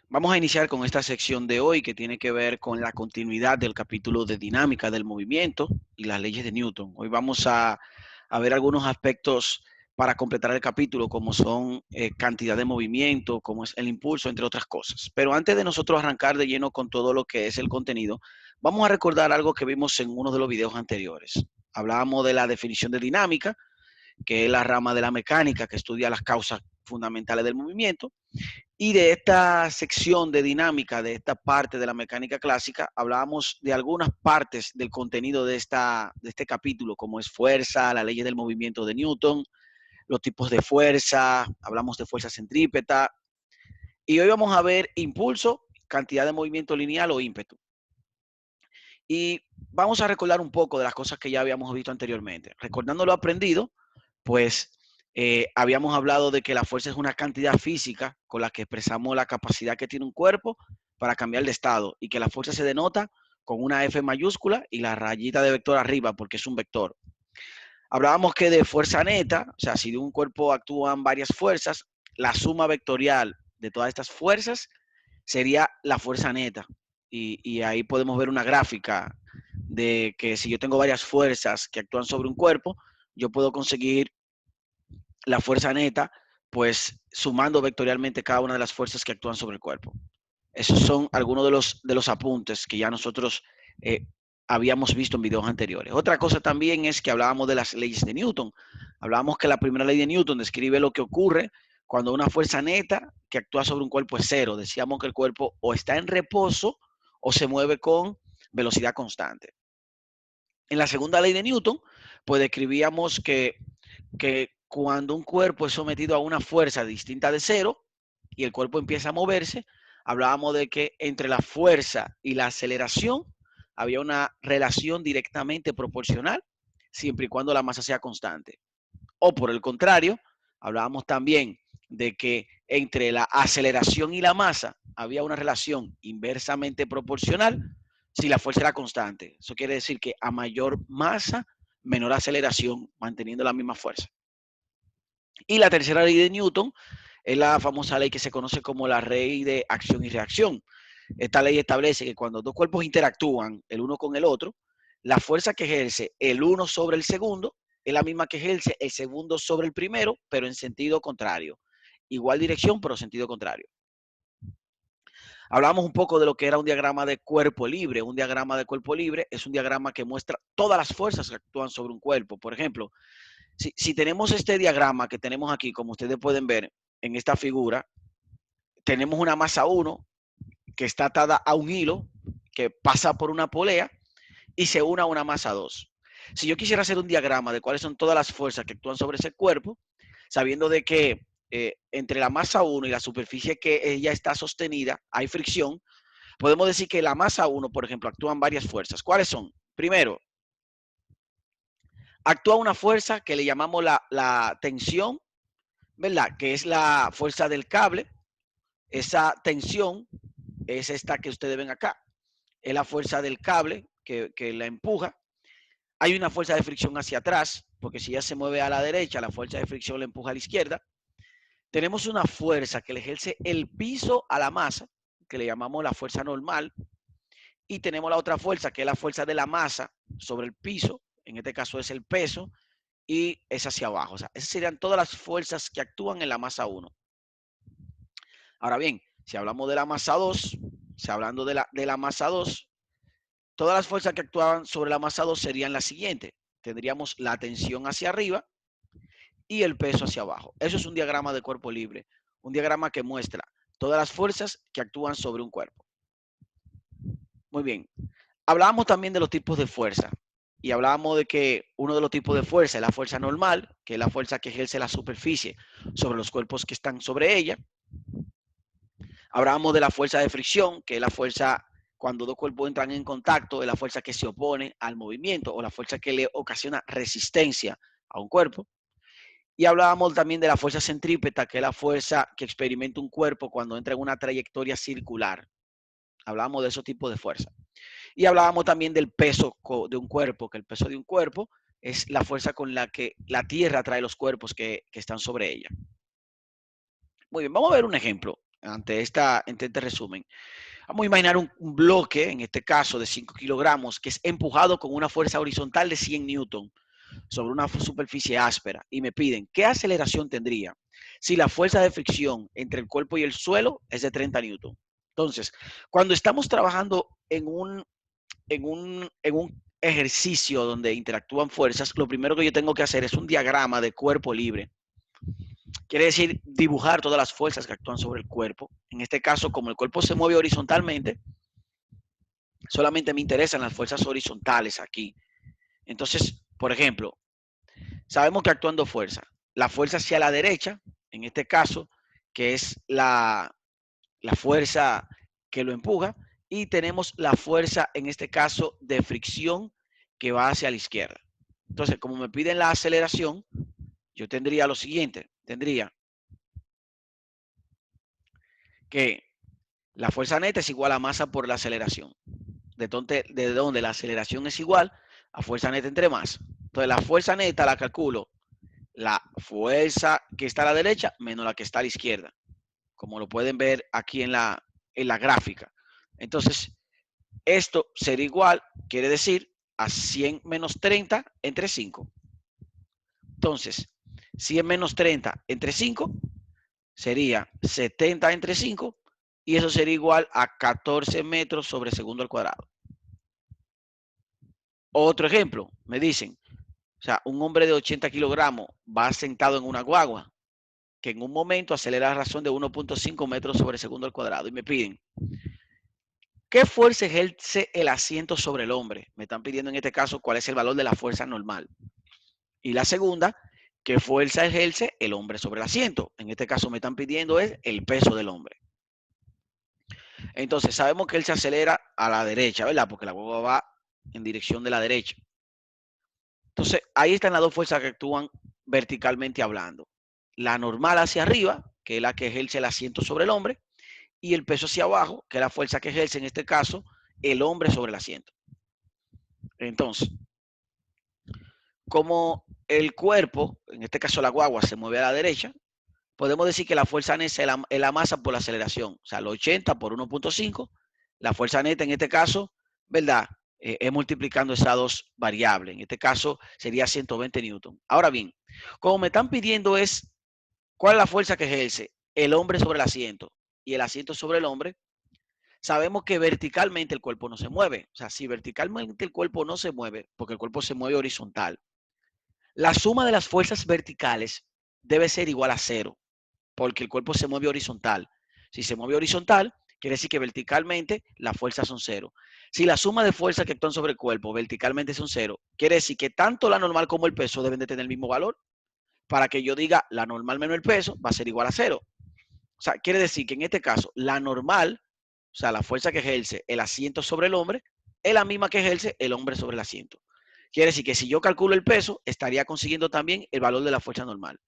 Vamos a iniciar con esta sección de hoy que tiene que ver con la continuidad del capítulo de dinámica del movimiento y las leyes de Newton. Hoy vamos a ver algunos aspectos para completar el capítulo, como son cantidad de movimiento, como es el impulso, entre otras cosas. Pero antes de nosotros arrancar de lleno con todo lo que es el contenido, vamos a recordar algo que vimos en uno de los videos anteriores. Hablábamos de la definición de dinámica, que es la rama de la mecánica que estudia las causas fundamentales del movimiento. Y de esta sección de dinámica, de esta parte de la mecánica clásica, hablábamos de algunas partes del contenido de este capítulo, como es fuerza, las leyes del movimiento de Newton, los tipos de fuerza, hablamos de fuerza centrípeta, y hoy vamos a ver impulso, cantidad de movimiento lineal o ímpetu. Y vamos a recordar un poco de las cosas que ya habíamos visto anteriormente. Recordando lo aprendido, pues habíamos hablado de que la fuerza es una cantidad física con la que expresamos la capacidad que tiene un cuerpo para cambiar de estado y que la fuerza se denota con una F mayúscula y la rayita de vector arriba porque es un vector. Hablábamos que de fuerza neta, o sea, si de un cuerpo actúan varias fuerzas, la suma vectorial de todas estas fuerzas sería la fuerza neta. Y ahí podemos ver una gráfica de que si yo tengo varias fuerzas que actúan sobre un cuerpo, yo puedo conseguir la fuerza neta, pues sumando vectorialmente cada una de las fuerzas que actúan sobre el cuerpo. Esos son algunos de los apuntes que ya nosotros eh, habíamos visto en videos anteriores. Otra cosa también es que hablábamos de las leyes de Newton. Hablábamos que la primera ley de Newton describe lo que ocurre cuando una fuerza neta que actúa sobre un cuerpo es cero. Decíamos que el cuerpo o está en reposo o se mueve con velocidad constante. En la segunda ley de Newton, pues describíamos que cuando un cuerpo es sometido a una fuerza distinta de cero y el cuerpo empieza a moverse, hablábamos de que entre la fuerza y la aceleración había una relación directamente proporcional, siempre y cuando la masa sea constante. O por el contrario, hablábamos también de que entre la aceleración y la masa había una relación inversamente proporcional si la fuerza era constante. Eso quiere decir que a mayor masa, menor aceleración, manteniendo la misma fuerza. Y la tercera ley de Newton es la famosa ley que se conoce como la ley de acción y reacción. Esta ley establece que cuando dos cuerpos interactúan el uno con el otro, la fuerza que ejerce el uno sobre el segundo es la misma que ejerce el segundo sobre el primero, pero en sentido contrario. Igual dirección, pero sentido contrario. Hablamos un poco de lo que era un diagrama de cuerpo libre. Un diagrama de cuerpo libre es un diagrama que muestra todas las fuerzas que actúan sobre un cuerpo. Por ejemplo, si tenemos este diagrama que tenemos aquí, como ustedes pueden ver en esta figura, tenemos una masa 1 que está atada a un hilo que pasa por una polea y se une a una masa 2. Si yo quisiera hacer un diagrama de cuáles son todas las fuerzas que actúan sobre ese cuerpo, sabiendo de que entre la masa 1 y la superficie que ella está sostenida hay fricción, podemos decir que la masa 1, por ejemplo, actúan varias fuerzas. ¿Cuáles son? Primero, actúa una fuerza que le llamamos la tensión, ¿verdad? Que es la fuerza del cable. Esa tensión es esta que ustedes ven acá. Es la fuerza del cable que la empuja. Hay una fuerza de fricción hacia atrás, porque si ya se mueve a la derecha, la fuerza de fricción la empuja a la izquierda. Tenemos una fuerza que le ejerce el piso a la masa, que le llamamos la fuerza normal, y tenemos la otra fuerza, que es la fuerza de la masa sobre el piso, en este caso es el peso, y es hacia abajo. O sea, esas serían todas las fuerzas que actúan en la masa 1. Ahora bien, si hablamos de la masa 2, si hablando de la masa 2, todas las fuerzas que actuaban sobre la masa 2 serían las siguientes. Tendríamos la tensión hacia arriba y el peso hacia abajo. Eso es un diagrama de cuerpo libre. Un diagrama que muestra todas las fuerzas que actúan sobre un cuerpo. Muy bien. Hablábamos también de los tipos de fuerza. Y hablábamos de que uno de los tipos de fuerza es la fuerza normal, que es la fuerza que ejerce la superficie sobre los cuerpos que están sobre ella. Hablábamos de la fuerza de fricción, que es la fuerza cuando dos cuerpos entran en contacto, es la fuerza que se opone al movimiento o la fuerza que le ocasiona resistencia a un cuerpo. Y hablábamos también de la fuerza centrípeta, que es la fuerza que experimenta un cuerpo cuando entra en una trayectoria circular. Hablábamos de esos tipos de fuerza. Y hablábamos también del peso de un cuerpo, que el peso de un cuerpo es la fuerza con la que la Tierra atrae los cuerpos que están sobre ella. Muy bien, vamos a ver un ejemplo. ante este resumen. Vamos a imaginar un bloque, en este caso de 5 kilogramos, que es empujado con una fuerza horizontal de 100 newton sobre una superficie áspera y me piden qué aceleración tendría si la fuerza de fricción entre el cuerpo y el suelo es de 30 newton. Entonces, cuando estamos trabajando en un ejercicio donde interactúan fuerzas, lo primero que yo tengo que hacer es un diagrama de cuerpo libre. Quiere decir dibujar todas las fuerzas que actúan sobre el cuerpo. En este caso, como el cuerpo se mueve horizontalmente, solamente me interesan las fuerzas horizontales aquí. Entonces, por ejemplo, sabemos que actuando fuerza, la fuerza hacia la derecha, en este caso, que es la fuerza que lo empuja, y tenemos la fuerza, en este caso, de fricción que va hacia la izquierda. Entonces, como me piden la aceleración, yo tendría lo siguiente, tendría que la fuerza neta es igual a masa por la aceleración, de donde la aceleración es igual a fuerza neta entre masa. Entonces, la fuerza neta la calculo la fuerza que está a la derecha menos la que está a la izquierda, como lo pueden ver aquí en la gráfica. Entonces, esto sería igual, quiere decir, a 100 menos 30 entre 5. Entonces, 100 menos 30 entre 5 sería 70 entre 5 y eso sería igual a 14 metros sobre segundo al cuadrado. Otro ejemplo, me dicen, o sea, un hombre de 80 kilogramos va sentado en una guagua que en un momento acelera a razón de 1.5 metros sobre segundo al cuadrado y me piden, ¿qué fuerza ejerce el asiento sobre el hombre? Me están pidiendo en este caso cuál es el valor de la fuerza normal. Y la segunda, ¿qué fuerza ejerce el hombre sobre el asiento? En este caso me están pidiendo es el peso del hombre. Entonces sabemos que él se acelera a la derecha, ¿verdad? Porque la guagua va en dirección de la derecha. Entonces ahí están las dos fuerzas que actúan verticalmente hablando. La normal hacia arriba, que es la que ejerce el asiento sobre el hombre, y el peso hacia abajo, que es la fuerza que ejerce en este caso el hombre sobre el asiento. Entonces, como el cuerpo, en este caso la guagua, se mueve a la derecha, podemos decir que la fuerza neta es la masa por la aceleración. O sea, el 80 por 1.5, la fuerza neta en este caso, ¿verdad? Es multiplicando esas dos variables. En este caso sería 120 newton. Ahora bien, como me están pidiendo es cuál es la fuerza que ejerce el hombre sobre el asiento y el asiento sobre el hombre, sabemos que verticalmente el cuerpo no se mueve. O sea, si verticalmente el cuerpo no se mueve, porque el cuerpo se mueve horizontal, la suma de las fuerzas verticales debe ser igual a cero, porque el cuerpo se mueve horizontal. Si se mueve horizontal, quiere decir que verticalmente las fuerzas son cero. Si la suma de fuerzas que actúan sobre el cuerpo verticalmente son cero, quiere decir que tanto la normal como el peso deben de tener el mismo valor. Para que yo diga la normal menos el peso va a ser igual a cero. O sea, quiere decir que en este caso, la normal, o sea, la fuerza que ejerce el asiento sobre el hombre, es la misma que ejerce el hombre sobre el asiento. Quiere decir que si yo calculo el peso, estaría consiguiendo también el valor de la fuerza normal.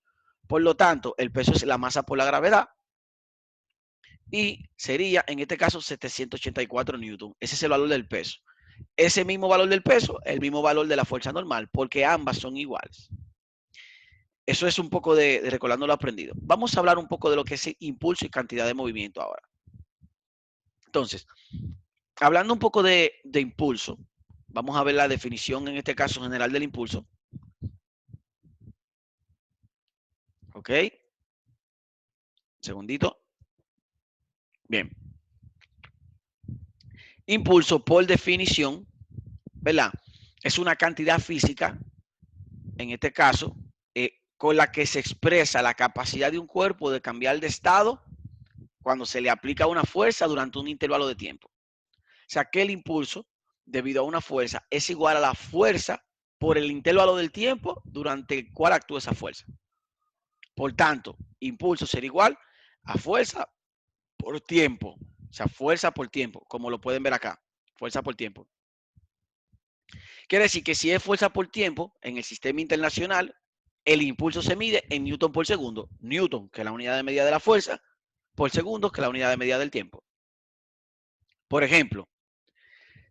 Por lo tanto, el peso es la masa por la gravedad y sería, en este caso, 784 newton. Ese es el valor del peso. Ese mismo valor del peso, el mismo valor de la fuerza normal, porque ambas son iguales. Eso es un poco de recordando lo aprendido. Vamos a hablar un poco de lo que es impulso y cantidad de movimiento ahora. Entonces, hablando un poco de impulso, vamos a ver la definición en este caso general del impulso. ¿Ok? Segundito. Bien. Impulso, por definición, ¿verdad? Es una cantidad física, en este caso, con la que se expresa la capacidad de un cuerpo de cambiar de estado cuando se le aplica una fuerza durante un intervalo de tiempo. O sea, que el impulso, debido a una fuerza, es igual a la fuerza por el intervalo del tiempo durante el cual actúa esa fuerza. Por tanto, impulso será igual a fuerza por tiempo. O sea, fuerza por tiempo, como lo pueden ver acá. Fuerza por tiempo. Quiere decir que si es fuerza por tiempo, en el sistema internacional, el impulso se mide en newton por segundo. Newton, que es la unidad de medida de la fuerza, por segundo, que es la unidad de medida del tiempo. Por ejemplo,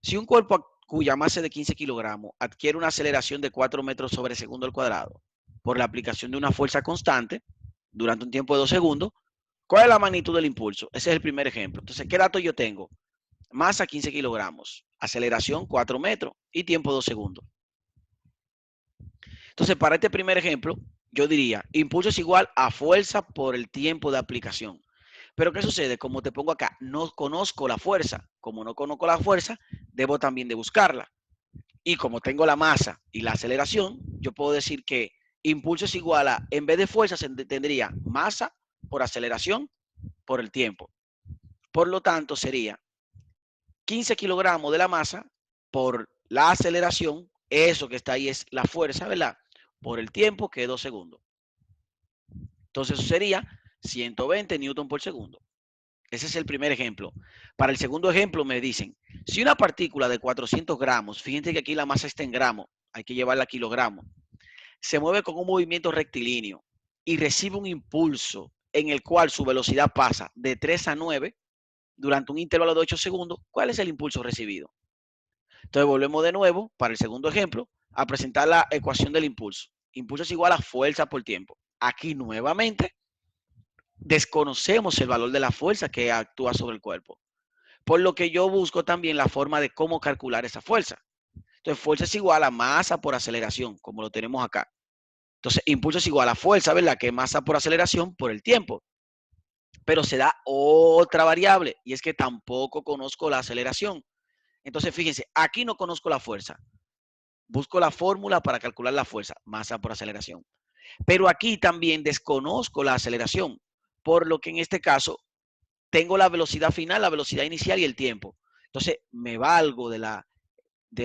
si un cuerpo cuya masa es de 15 kilogramos adquiere una aceleración de 4 metros sobre segundo al cuadrado por la aplicación de una fuerza constante durante un tiempo de 2 segundos, ¿Cuál es la magnitud del impulso? Ese es el primer ejemplo. Entonces, ¿qué datos yo tengo? Masa 15 kilogramos, aceleración 4 metros y tiempo 2 segundos. Entonces, para este primer ejemplo, yo diría, impulso es igual a fuerza por el tiempo de aplicación. Pero ¿qué sucede? Como te pongo acá, no conozco la fuerza. Como no conozco la fuerza, debo también de buscarla. Y como tengo la masa y la aceleración, yo puedo decir que impulso es igual a, en vez de fuerza, se tendría masa por aceleración por el tiempo. Por lo tanto, sería 15 kilogramos de la masa por la aceleración, eso que está ahí es la fuerza, ¿verdad? Por el tiempo, que es 2 segundos. Entonces, eso sería 120 newton por segundo. Ese es el primer ejemplo. Para el segundo ejemplo me dicen, si una partícula de 400 gramos, fíjense que aquí la masa está en gramos, hay que llevarla a kilogramos, se mueve con un movimiento rectilíneo y recibe un impulso en el cual su velocidad pasa de 3 a 9 durante un intervalo de 8 segundos, ¿cuál es el impulso recibido? Entonces volvemos de nuevo, para el segundo ejemplo, a presentar la ecuación del impulso. Impulso es igual a fuerza por tiempo. Aquí nuevamente desconocemos el valor de la fuerza que actúa sobre el cuerpo. Por lo que yo busco también la forma de cómo calcular esa fuerza. Entonces, fuerza es igual a masa por aceleración, como lo tenemos acá. Entonces, impulso es igual a fuerza, ¿verdad? Que es masa por aceleración por el tiempo. Pero se da otra variable y es que tampoco conozco la aceleración. Entonces, fíjense, aquí no conozco la fuerza. Busco la fórmula para calcular la fuerza, masa por aceleración. Pero aquí también desconozco la aceleración, por lo que en este caso tengo la velocidad final, la velocidad inicial y el tiempo. Entonces, me valgo de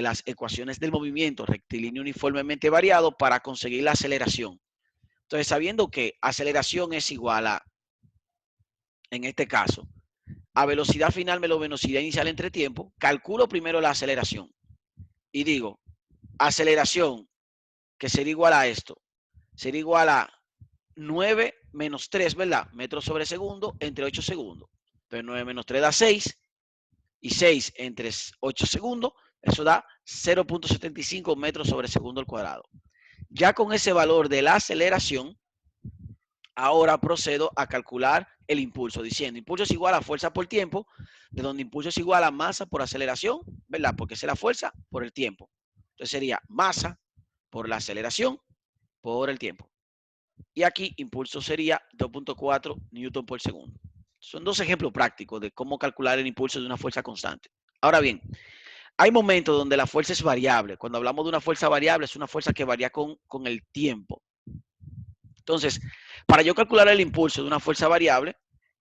las ecuaciones del movimiento rectilíneo uniformemente variado para conseguir la aceleración. Entonces, sabiendo que aceleración es igual a, en este caso, a velocidad final menos velocidad inicial entre tiempo, calculo primero la aceleración y digo, aceleración, que sería igual a esto, sería igual a 9 menos 3, ¿verdad? Metros sobre segundo entre 8 segundos. Entonces 9 menos 3 da 6 y 6 entre 8 segundos, eso da 0.75 metros sobre segundo al cuadrado. Ya con ese valor de la aceleración, ahora procedo a calcular el impulso, diciendo impulso es igual a fuerza por tiempo, de donde impulso es igual a masa por aceleración, ¿verdad? Porque es la fuerza por el tiempo. Entonces sería masa por la aceleración por el tiempo. Y aquí impulso sería 2.4 newton por segundo. Son dos ejemplos prácticos de cómo calcular el impulso de una fuerza constante. Ahora bien, hay momentos donde la fuerza es variable. Cuando hablamos de una fuerza variable, es una fuerza que varía con el tiempo. Entonces, para yo calcular el impulso de una fuerza variable,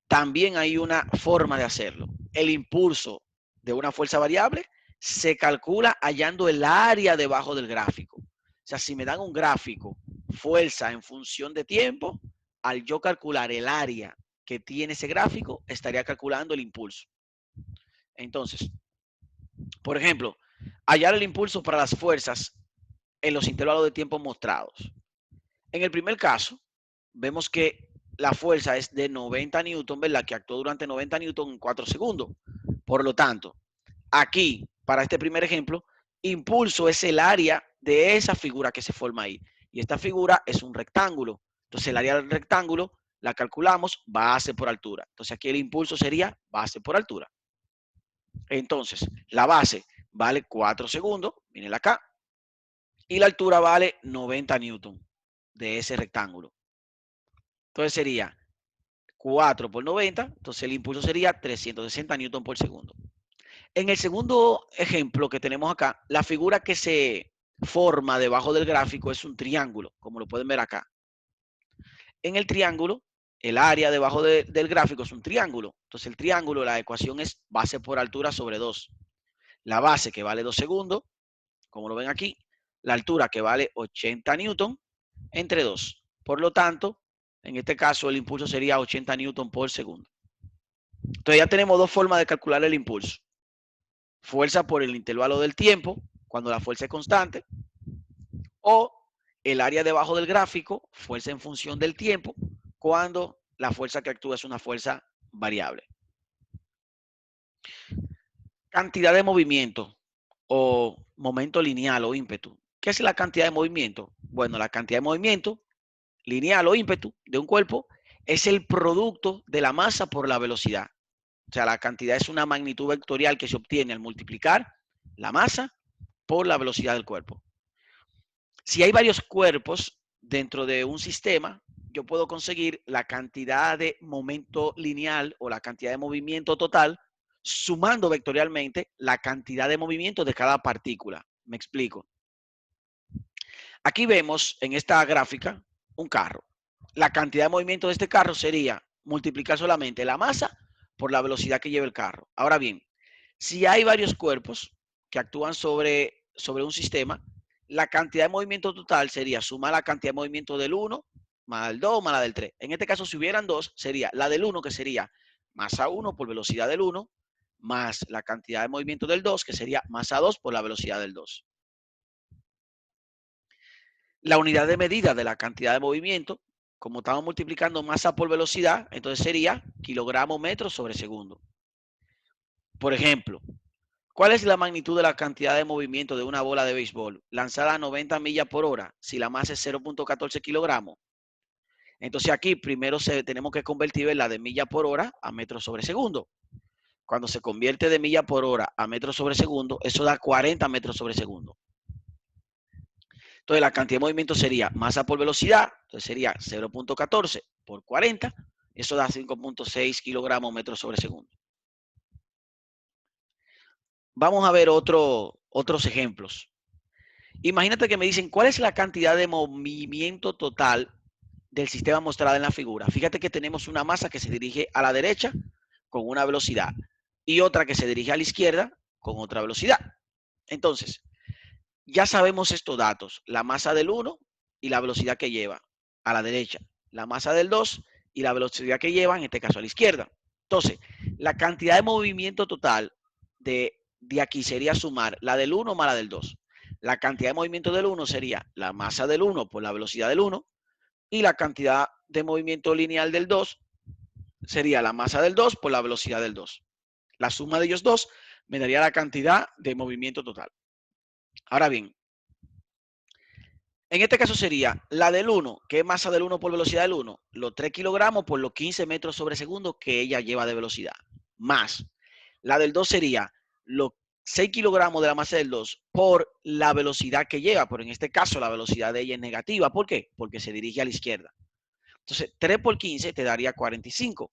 también hay una forma de hacerlo. El impulso de una fuerza variable se calcula hallando el área debajo del gráfico. O sea, si me dan un gráfico, fuerza en función de tiempo, al yo calcular el área que tiene ese gráfico, estaría calculando el impulso. Entonces, por ejemplo, hallar el impulso para las fuerzas en los intervalos de tiempo mostrados. En el primer caso, vemos que la fuerza es de 90 newton, ¿verdad? Que actuó durante 90 newton en 4 segundos. Por lo tanto, aquí, para este primer ejemplo, impulso es el área de esa figura que se forma ahí. Y esta figura es un rectángulo. Entonces, el área del rectángulo la calculamos base por altura. Entonces, aquí el impulso sería base por altura. Entonces, la base vale 4 segundos, miren acá, y la altura vale 90 newton de ese rectángulo. Entonces sería 4 por 90, entonces el impulso sería 360 newton por segundo. En el segundo ejemplo que tenemos acá, la figura que se forma debajo del gráfico es un triángulo, como lo pueden ver acá. En el triángulo, el área debajo del gráfico es un triángulo. Entonces el triángulo, la ecuación es base por altura sobre 2. La base que vale 2 segundos, como lo ven aquí, la altura que vale 80 newton entre 2. Por lo tanto, en este caso el impulso sería 80 newton por segundo. Entonces ya tenemos dos formas de calcular el impulso. Fuerza por el intervalo del tiempo, cuando la fuerza es constante, o el área debajo del gráfico, fuerza en función del tiempo, cuando la fuerza que actúa es una fuerza variable. Cantidad de movimiento o momento lineal o ímpetu. ¿Qué es la cantidad de movimiento? Bueno, la cantidad de movimiento lineal o ímpetu de un cuerpo es el producto de la masa por la velocidad. O sea, la cantidad es una magnitud vectorial que se obtiene al multiplicar la masa por la velocidad del cuerpo. Si hay varios cuerpos dentro de un sistema, yo puedo conseguir la cantidad de momento lineal o la cantidad de movimiento total sumando vectorialmente la cantidad de movimiento de cada partícula. Me explico. Aquí vemos en esta gráfica un carro. La cantidad de movimiento de este carro sería multiplicar solamente la masa por la velocidad que lleva el carro. Ahora bien, si hay varios cuerpos que actúan sobre un sistema, la cantidad de movimiento total sería sumar la cantidad de movimiento del 1 más el 2 más la del 3. En este caso, si hubieran dos, sería la del 1, que sería masa 1 por velocidad del 1, más la cantidad de movimiento del 2, que sería masa 2 por la velocidad del 2. La unidad de medida de la cantidad de movimiento, como estamos multiplicando masa por velocidad, entonces sería kilogramo metro sobre segundo. Por ejemplo, ¿cuál es la magnitud de la cantidad de movimiento de una bola de béisbol lanzada a 90 millas por hora si la masa es 0.14 kilogramos? Entonces aquí primero tenemos que convertir la de milla por hora a metros sobre segundo. Cuando se convierte de milla por hora a metros sobre segundo, eso da 40 metros sobre segundo. Entonces la cantidad de movimiento sería masa por velocidad, entonces sería 0.14 por 40, eso da 5.6 kilogramos metros sobre segundo. Vamos a ver otros ejemplos. Imagínate que me dicen cuál es la cantidad de movimiento total del sistema mostrada en la figura. Fíjate que tenemos una masa que se dirige a la derecha con una velocidad y otra que se dirige a la izquierda con otra velocidad. Entonces, ya sabemos estos datos, la masa del 1 y la velocidad que lleva a la derecha, la masa del 2 y la velocidad que lleva, en este caso, a la izquierda. Entonces, la cantidad de movimiento total de aquí sería sumar la del 1 más la del 2. La cantidad de movimiento del 1 sería la masa del 1 por la velocidad del 1 y la cantidad de movimiento lineal del 2 sería la masa del 2 por la velocidad del 2. La suma de ellos dos me daría la cantidad de movimiento total. Ahora bien, en este caso sería la del 1, que es masa del 1 por velocidad del 1, los 3 kilogramos por los 15 metros sobre segundo que ella lleva de velocidad, más la del 2 sería los 6 kilogramos de la masa del 2 por la velocidad que lleva, pero en este caso la velocidad de ella es negativa. ¿Por qué? Porque se dirige a la izquierda. Entonces, 3 por 15 te daría 45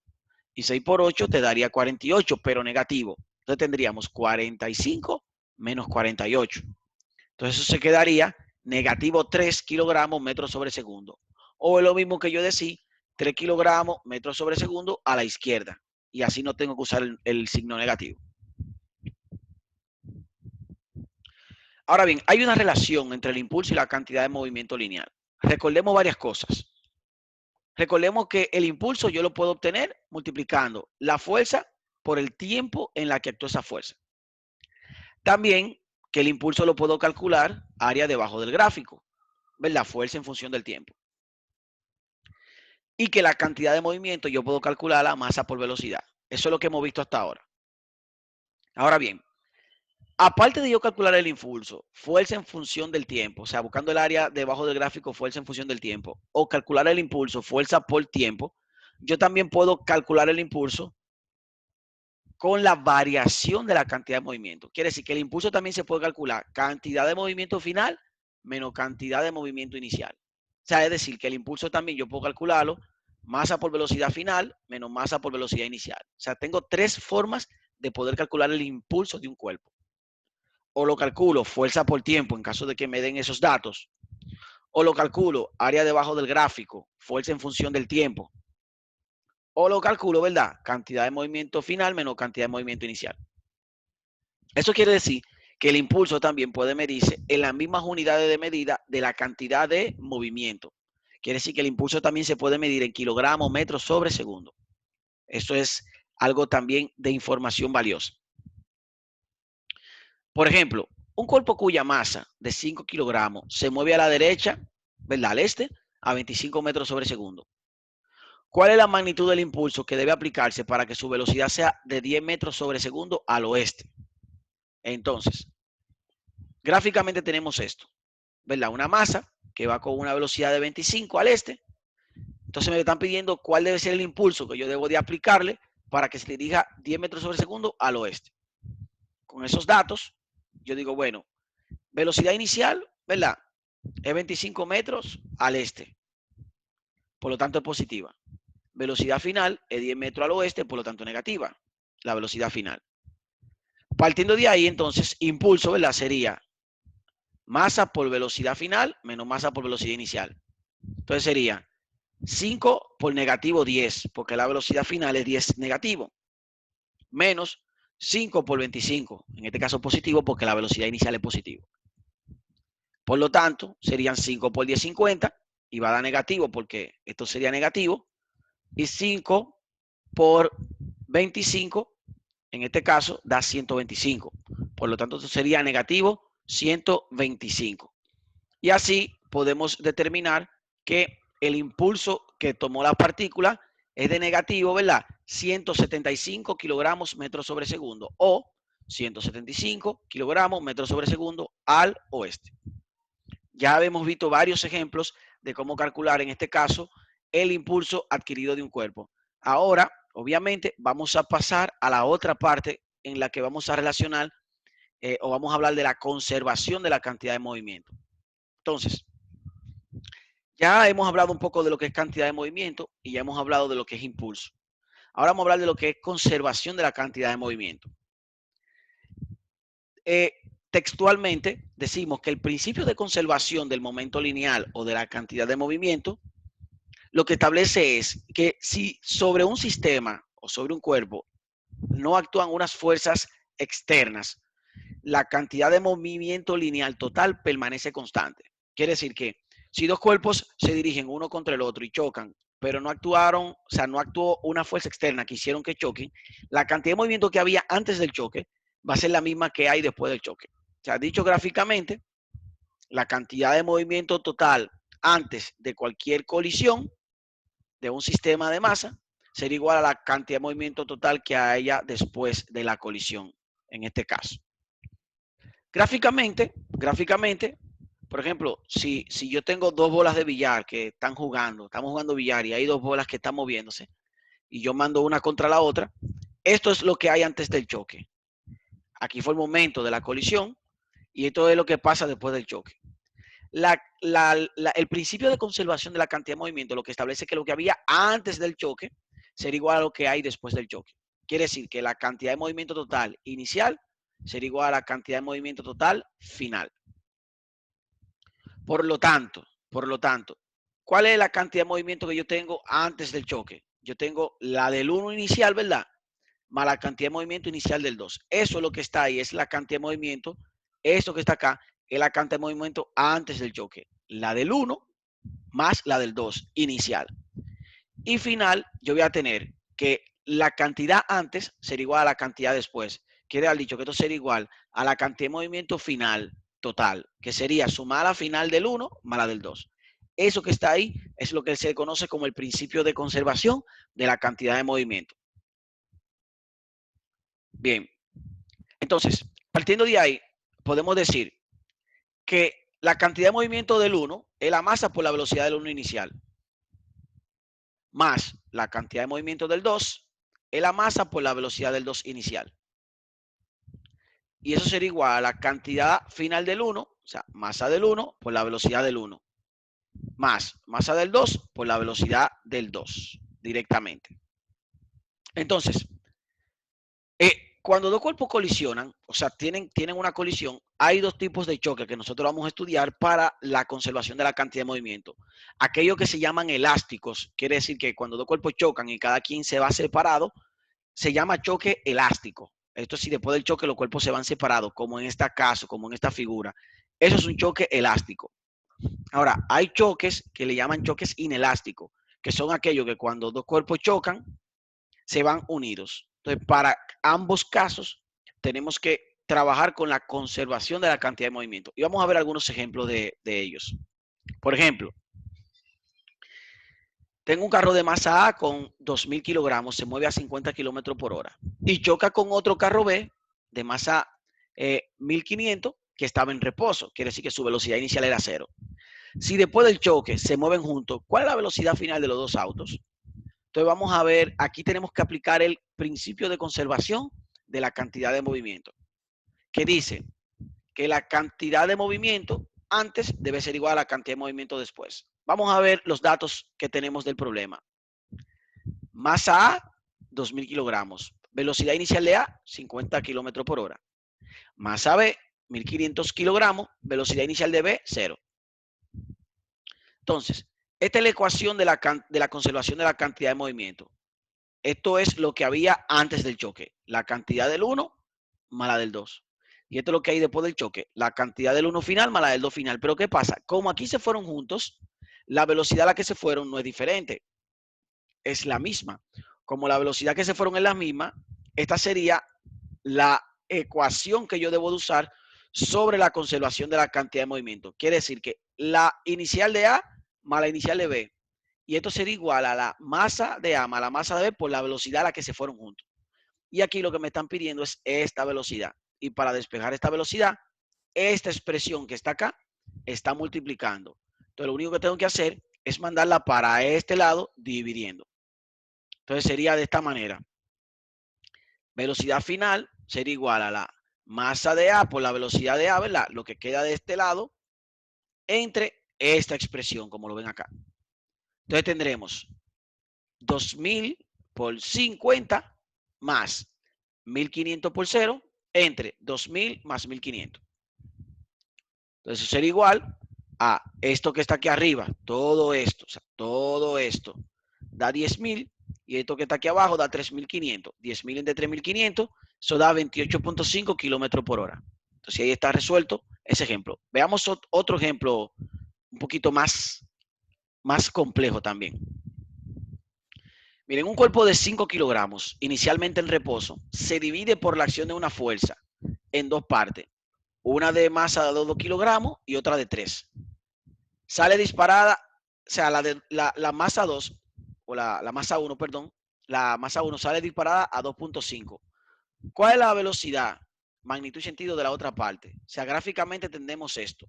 y 6 por 8 te daría 48, pero negativo. Entonces tendríamos 45 menos 48. Entonces eso se quedaría negativo 3 kilogramos metros sobre segundo. O es lo mismo que yo decía, 3 kilogramos metros sobre segundo a la izquierda. Y así no tengo que usar el signo negativo. Ahora bien, hay una relación entre el impulso y la cantidad de movimiento lineal. Recordemos varias cosas. Recordemos que el impulso yo lo puedo obtener multiplicando la fuerza por el tiempo en la que actúa esa fuerza. También que el impulso lo puedo calcular área debajo del gráfico, ¿verdad? Fuerza en función del tiempo. Y que la cantidad de movimiento yo puedo calcular la masa por velocidad. Eso es lo que hemos visto hasta ahora. Ahora bien, aparte de yo calcular el impulso, fuerza en función del tiempo, o sea, buscando el área debajo del gráfico, fuerza en función del tiempo, o calcular el impulso, fuerza por tiempo, yo también puedo calcular el impulso con la variación de la cantidad de movimiento. Quiere decir que el impulso también se puede calcular cantidad de movimiento final menos cantidad de movimiento inicial. O sea, es decir, que el impulso también yo puedo calcularlo masa por velocidad final menos masa por velocidad inicial. O sea, tengo tres formas de poder calcular el impulso de un cuerpo. O lo calculo fuerza por tiempo en caso de que me den esos datos. O lo calculo área debajo del gráfico, fuerza en función del tiempo. O lo calculo, ¿verdad? Cantidad de movimiento final menos cantidad de movimiento inicial. Eso quiere decir que el impulso también puede medirse en las mismas unidades de medida de la cantidad de movimiento. Quiere decir que el impulso también se puede medir en kilogramos, metros sobre segundo. Eso es algo también de información valiosa. Por ejemplo, un cuerpo cuya masa de 5 kilogramos se mueve a la derecha, ¿verdad? Al este, a 25 metros sobre segundo. ¿Cuál es la magnitud del impulso que debe aplicarse para que su velocidad sea de 10 metros sobre segundo al oeste? Entonces, gráficamente tenemos esto, ¿verdad? Una masa que va con una velocidad de 25 al este Entonces me están pidiendo cuál debe ser el impulso que yo debo de aplicarle para que se dirija 10 metros sobre segundo al oeste. Con esos datos, yo digo, bueno, velocidad inicial, ¿verdad? Es 25 metros al este, por lo tanto es positiva. Velocidad final es 10 metros al oeste, por lo tanto negativa, la velocidad final. Partiendo de ahí, entonces, impulso, ¿verdad? Sería masa por velocidad final menos masa por velocidad inicial. Entonces sería 5 por negativo 10, porque la velocidad final es 10 negativo, menos 5 por 25, en este caso positivo, porque la velocidad inicial es positiva. Por lo tanto, serían 5 por 10, 50, y va a dar negativo porque esto sería negativo, y 5 por 25, en este caso, da 125. Por lo tanto, esto sería negativo 125. Y así podemos determinar que el impulso que tomó la partícula es de negativo, ¿verdad? 175 kilogramos metros sobre segundo o 175 kilogramos metros sobre segundo al oeste. Ya hemos visto varios ejemplos de cómo calcular, en este caso, el impulso adquirido de un cuerpo. Ahora, obviamente, vamos a pasar a la otra parte en la que vamos a relacionar o vamos a hablar de la conservación de la cantidad de movimiento. Entonces, ya hemos hablado un poco de lo que es cantidad de movimiento y ya hemos hablado de lo que es impulso. Ahora vamos a hablar de lo que es conservación de la cantidad de movimiento. Textualmente decimos que el principio de conservación del momento lineal o de la cantidad de movimiento lo que establece es que si sobre un sistema o sobre un cuerpo no actúan unas fuerzas externas, la cantidad de movimiento lineal total permanece constante. Quiere decir que si dos cuerpos se dirigen uno contra el otro y chocan, pero no actuaron, o sea, no actuó una fuerza externa que hicieron que choquen, la cantidad de movimiento que había antes del choque va a ser la misma que hay después del choque. O sea, dicho gráficamente, la cantidad de movimiento total antes de cualquier colisión de un sistema de masa sería igual a la cantidad de movimiento total que haya después de la colisión, en este caso. Gráficamente, por ejemplo, si yo tengo dos bolas de billar que están jugando, estamos jugando billar y hay dos bolas que están moviéndose y yo mando una contra la otra, esto es lo que hay antes del choque. Aquí fue el momento de la colisión y esto es lo que pasa después del choque. El principio de conservación de la cantidad de movimiento lo que establece que lo que había antes del choque sería igual a lo que hay después del choque. Quiere decir que la cantidad de movimiento total inicial sería igual a la cantidad de movimiento total final. Por lo tanto, ¿cuál es la cantidad de movimiento que yo tengo antes del choque? Yo tengo la del 1 inicial, ¿verdad? Más la cantidad de movimiento inicial del 2. Eso es lo que está ahí, es la cantidad de movimiento. Esto que está acá es la cantidad de movimiento antes del choque. La del 1 más la del 2 inicial. Y final, yo voy a tener que la cantidad antes sería igual a la cantidad después. Quiere haber dicho que esto sería igual a la cantidad de movimiento final total, que sería sumar la final del 1 más la del 2. Eso que está ahí es lo que se conoce como el principio de conservación de la cantidad de movimiento. Bien, entonces, partiendo de ahí, podemos decir que la cantidad de movimiento del 1 es la masa por la velocidad del 1 inicial, más la cantidad de movimiento del 2 es la masa por la velocidad del 2 inicial. Y eso sería igual a la cantidad final del 1, o sea, masa del 1 por la velocidad del 1, más masa del 2 por la velocidad del 2, directamente. Entonces, cuando dos cuerpos colisionan, o sea, tienen una colisión, hay dos tipos de choque que nosotros vamos a estudiar para la conservación de la cantidad de movimiento. Aquellos que se llaman elásticos, quiere decir que cuando dos cuerpos chocan y cada quien se va separado, se llama choque elástico. Esto sí, después del choque los cuerpos se van separados, como en este caso, como en esta figura. Eso es un choque elástico. Ahora, hay choques que le llaman choques inelásticos, que son aquellos que cuando dos cuerpos chocan, se van unidos. Entonces, para ambos casos, tenemos que trabajar con la conservación de la cantidad de movimiento. Y vamos a ver algunos ejemplos de ellos. Por ejemplo, tengo un carro de masa A con 2.000 kilogramos, se mueve a 50 kilómetros por hora y choca con otro carro B de masa 1.500 que estaba en reposo. Quiere decir que su velocidad inicial era 0. Si después del choque se mueven juntos, ¿cuál es la velocidad final de los dos autos? Entonces vamos a ver, aquí tenemos que aplicar el principio de conservación de la cantidad de movimiento, que dice que la cantidad de movimiento antes debe ser igual a la cantidad de movimiento después. Vamos a ver los datos que tenemos del problema. Masa A, 2.000 kilogramos. Velocidad inicial de A, 50 kilómetros por hora. Masa B, 1.500 kilogramos. Velocidad inicial de B, 0. Entonces, esta es la ecuación de la conservación de la cantidad de movimiento. Esto es lo que había antes del choque. La cantidad del 1 más la del 2. Y esto es lo que hay después del choque. La cantidad del 1 final más la del 2 final. Pero ¿qué pasa? Como aquí se fueron juntos, la velocidad a la que se fueron no es diferente. Es la misma. Como la velocidad que se fueron es la misma, esta sería la ecuación que yo debo de usar sobre la conservación de la cantidad de movimiento. Quiere decir que la inicial de A más la inicial de B. Y esto sería igual a la masa de A más la masa de B por la velocidad a la que se fueron juntos. Y aquí lo que me están pidiendo es esta velocidad. Y para despejar esta velocidad, esta expresión que está acá está multiplicando. Entonces lo único que tengo que hacer es mandarla para este lado dividiendo. Entonces sería de esta manera. Velocidad final sería igual a la masa de A por la velocidad de A, ¿verdad? Lo que queda de este lado entre esta expresión, como lo ven acá. Entonces tendremos 2.000 por 50 más 1.500 por 0 entre 2.000 más 1.500. Entonces eso sería igual a esto que está aquí arriba, todo esto, o sea, todo esto da 10.000 y esto que está aquí abajo da 3.500. 10.000 entre 3.500, eso da 28.5 kilómetros por hora. Entonces ahí está resuelto ese ejemplo. Veamos otro ejemplo un poquito más complejo también. Miren, un cuerpo de 5 kilogramos, inicialmente en reposo, se divide por la acción de una fuerza en dos partes. Una de masa de 2 kilogramos y otra de 3. Sale disparada, o sea, la masa 2, o la masa 1, perdón, la masa 1 sale disparada a 2.5. ¿Cuál es la velocidad, magnitud y sentido de la otra parte? O sea, gráficamente entendemos esto.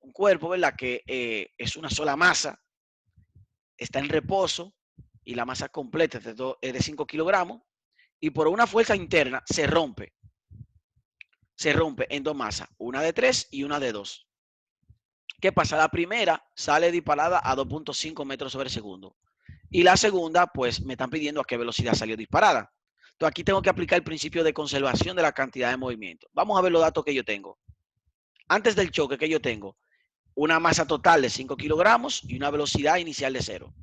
Un cuerpo, ¿verdad? Que es una sola masa, está en reposo y la masa completa es de 5 kilogramos y por una fuerza interna se rompe en dos masas, una de 3 y una de 2. ¿Qué pasa? La primera sale disparada a 2.5 metros sobre segundo. Y la segunda, pues me están pidiendo a qué velocidad salió disparada. Entonces aquí tengo que aplicar el principio de conservación de la cantidad de movimiento. Vamos a ver los datos que yo tengo. Antes del choque que yo tengo, una masa total de 5 kilogramos y una velocidad inicial de 0.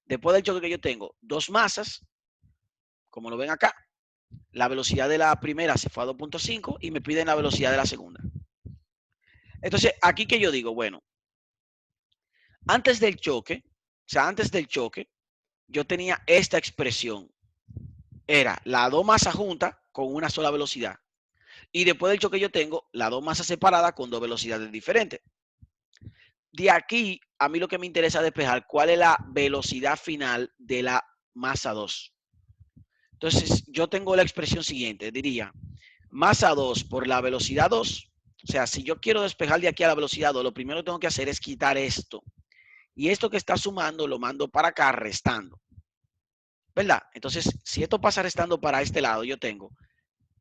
Después del choque que yo tengo, dos masas, como lo ven acá. La velocidad de la primera se fue a 2.5 y me piden la velocidad de la segunda. Entonces, aquí que yo digo, bueno, antes del choque, yo tenía esta expresión. Era las dos masas juntas con una sola velocidad. Y después del choque yo tengo las dos masas separadas con dos velocidades diferentes. De aquí, a mí lo que me interesa es despejar cuál es la velocidad final de la masa 2. Entonces, yo tengo la expresión siguiente. Diría, masa 2 por la velocidad 2. O sea, si yo quiero despejar de aquí a la velocidad 2, lo primero que tengo que hacer es quitar esto. Y esto que está sumando lo mando para acá restando. ¿Verdad? Entonces, si esto pasa restando para este lado, yo tengo,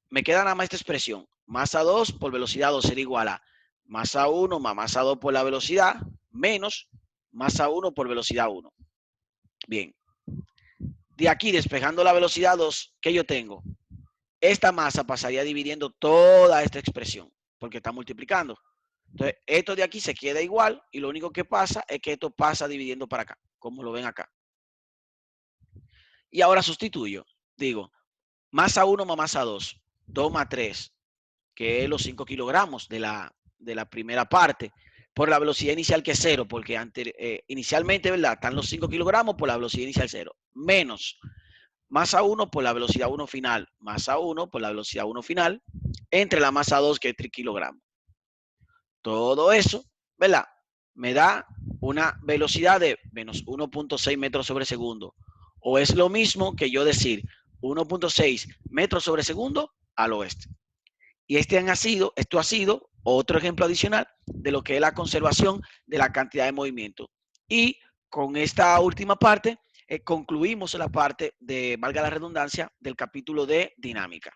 me queda nada más esta expresión. Masa 2 por velocidad 2 será igual a masa 1 más masa 2 por la velocidad menos masa 1 por velocidad 1. Bien. De aquí, despejando la velocidad 2, ¿qué yo tengo? Esta masa pasaría dividiendo toda esta expresión, porque está multiplicando. Entonces, esto de aquí se queda igual y lo único que pasa es que esto pasa dividiendo para acá, como lo ven acá. Y ahora sustituyo. Digo, masa 1 más masa 2, 2 más 3, que es los 5 kilogramos de la primera parte, por la velocidad inicial que es 0, porque inicialmente, ¿verdad? Están los 5 kilogramos por la velocidad inicial 0, menos masa 1 por la velocidad 1 final, masa 1 por la velocidad 1 final, entre la masa 2 que es 3 kilogramos. Todo eso, ¿verdad? Me da una velocidad de menos 1.6 metros sobre segundo. O es lo mismo que yo decir 1.6 metros sobre segundo al oeste. Y esto ha sido otro ejemplo adicional de lo que es la conservación de la cantidad de movimiento. Y con esta última parte, concluimos la parte de, valga la redundancia, del capítulo de dinámica.